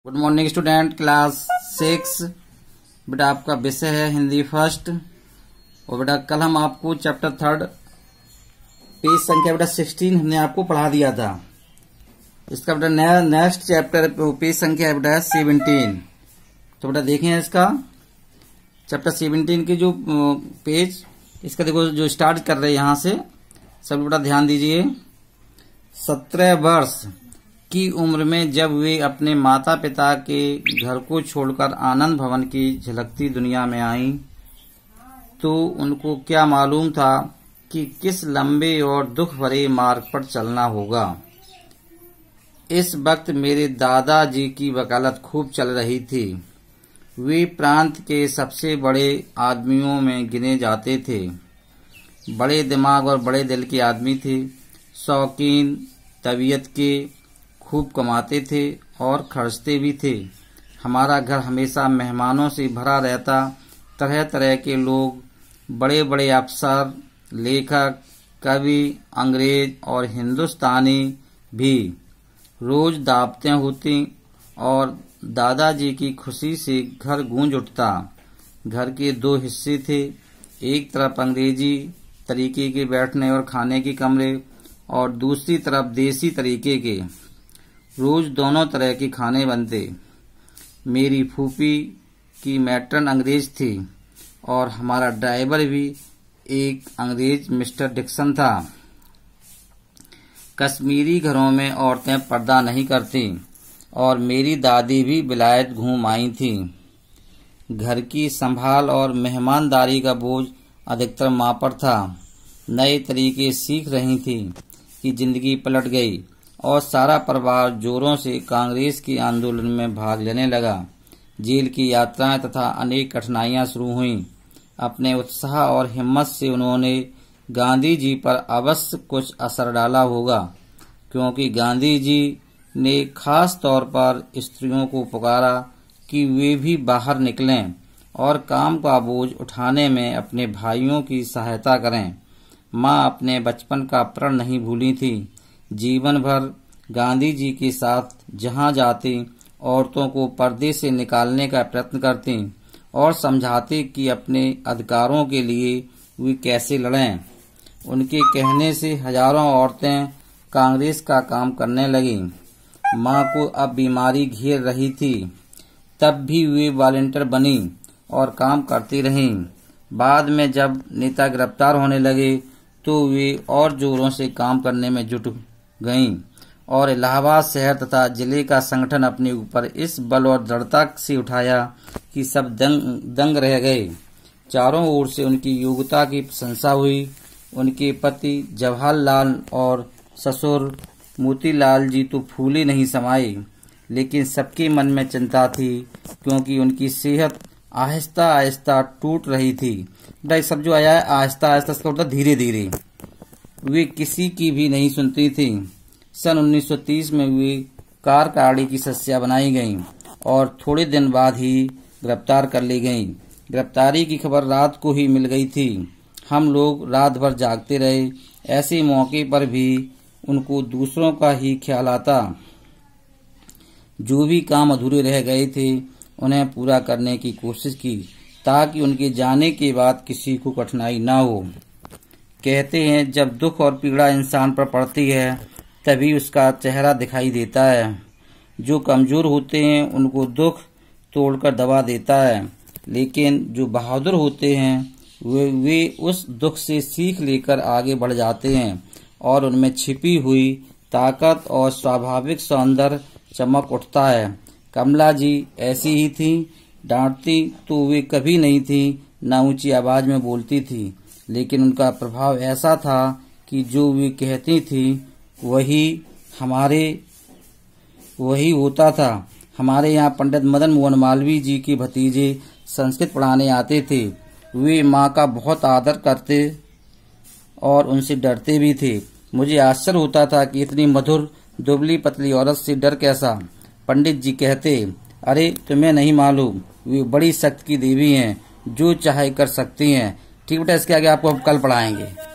Good morning student, class 6। बेटा आपका विषय है हिंदी फर्स्ट। और बेटा कल हम आपको चैप्टर 3 पेज संख्या बेटा 16 हमने आपको पढ़ा दिया था। इसका बेटा नेक्स्ट चैप्टर पेज संख्या है बेटा 17। तो बेटा देखें इसका चैप्टर 17 के जो पेज, इसका देखो जो स्टार्ट कर रहे हैं यहां से सब बेटा ध्यान दीजिए। 17 वर्ष की उम्र में जब वे अपने माता पिता के घर को छोड़कर आनंद भवन की झलकती दुनिया में आईं, तो उनको क्या मालूम था कि किस लंबे और दुख भरे मार्ग पर चलना होगा। इस वक्त मेरे दादाजी की वकालत खूब चल रही थी। वे प्रांत के सबसे बड़े आदमियों में गिने जाते थे। बड़े दिमाग और बड़े दिल के आदमी थे। शौकीन तबीयत के, खूब कमाते थे और खर्चते भी थे। हमारा घर हमेशा मेहमानों से भरा रहता। तरह तरह के लोग, बड़े बड़े अफसर, लेखक, कवि, अंग्रेज और हिंदुस्तानी भी रोज दावतें होती और दादाजी की खुशी से घर गूंज उठता। घर के 2 हिस्से थे। एक तरफ अंग्रेजी तरीके के बैठने और खाने के कमरे और दूसरी तरफ देसी तरीके के। रोज दोनों तरह के खाने बनते। मेरी फूफी की मैट्रन अंग्रेज थी और हमारा ड्राइवर भी एक अंग्रेज मिस्टर डिक्सन था। कश्मीरी घरों में औरतें पर्दा नहीं करती और मेरी दादी भी विलायत घूम आई थी। घर की संभाल और मेहमानदारी का बोझ अधिकतर मां पर था। नए तरीके सीख रही थी कि जिंदगी पलट गई और सारा परिवार जोरों से कांग्रेस के आंदोलन में भाग लेने लगा। जेल की यात्राएं तथा अनेक कठिनाइयां शुरू हुईं। अपने उत्साह और हिम्मत से उन्होंने गांधी जी पर अवश्य कुछ असर डाला होगा, क्योंकि गांधी जी ने खास तौर पर स्त्रियों को पुकारा कि वे भी बाहर निकलें और काम का बोझ उठाने में अपने भाइयों की सहायता करें। मां अपने बचपन का प्रण नहीं भूली थी। जीवन भर गांधी जी के साथ जहां जाती, औरतों को पर्दे से निकालने का प्रयत्न करती और समझाती कि अपने अधिकारों के लिए वे कैसे लड़ें। उनके कहने से हजारों औरतें कांग्रेस का काम करने लगीं। मां को अब बीमारी घेर रही थी, तब भी वे वॉलंटियर बनी और काम करती रहीं। बाद में जब नेता गिरफ्तार होने लगे तो वे और जोरों से काम करने में जुट गईं और इलाहाबाद शहर तथा जिले का संगठन अपने ऊपर इस बल और दृढ़ता से उठाया कि सब दंग रह गए। चारों ओर से उनकी योग्यता की प्रशंसा हुई। उनके पति जवाहरलाल और ससुर मोतीलाल जी तो फूले नहीं समाये, लेकिन सबके मन में चिंता थी, क्योंकि उनकी सेहत आहिस्ता आहिस्ता टूट रही थी। सब जो आया है आहिस्ता आहिस्ता, इसका मतलब धीरे धीरे। वे किसी की भी नहीं सुनती थी। सन 1930 में वे कारकाड़ी की सदस्या बनाई गईं और थोड़े दिन बाद ही गिरफ्तार कर ली गईं। गिरफ्तारी की खबर रात को ही मिल गई थी। हम लोग रात भर जागते रहे। ऐसे मौके पर भी उनको दूसरों का ही ख्याल आता। जो भी काम अधूरे रह गए थे उन्हें पूरा करने की कोशिश की, ताकि उनके जाने के बाद किसी को कठिनाई न हो। कहते हैं जब दुख और पीड़ा इंसान पर पड़ती है तभी उसका चेहरा दिखाई देता है। जो कमजोर होते हैं उनको दुख तोड़कर दबा देता है, लेकिन जो बहादुर होते हैं वे उस दुख से सीख लेकर आगे बढ़ जाते हैं और उनमें छिपी हुई ताकत और स्वाभाविक सौंदर्य चमक उठता है। कमला जी ऐसी ही थी। डांटती तो वे कभी नहीं थी, न ऊंची आवाज में बोलती थी, लेकिन उनका प्रभाव ऐसा था कि जो वे कहती थी वही होता था। हमारे यहाँ पंडित मदन मोहन मालवीय जी के भतीजे संस्कृत पढ़ाने आते थे। वे माँ का बहुत आदर करते और उनसे डरते भी थे। मुझे आश्चर्य होता था कि इतनी मधुर दुबली पतली औरत से डर कैसा। पंडित जी कहते, अरे तुम्हें नहीं मालूम, वे बड़ी शक्ति की देवी हैं, जो चाहे कर सकती हैं। ठीक बेटा, इसके आगे आपको कल पढ़ाएंगे।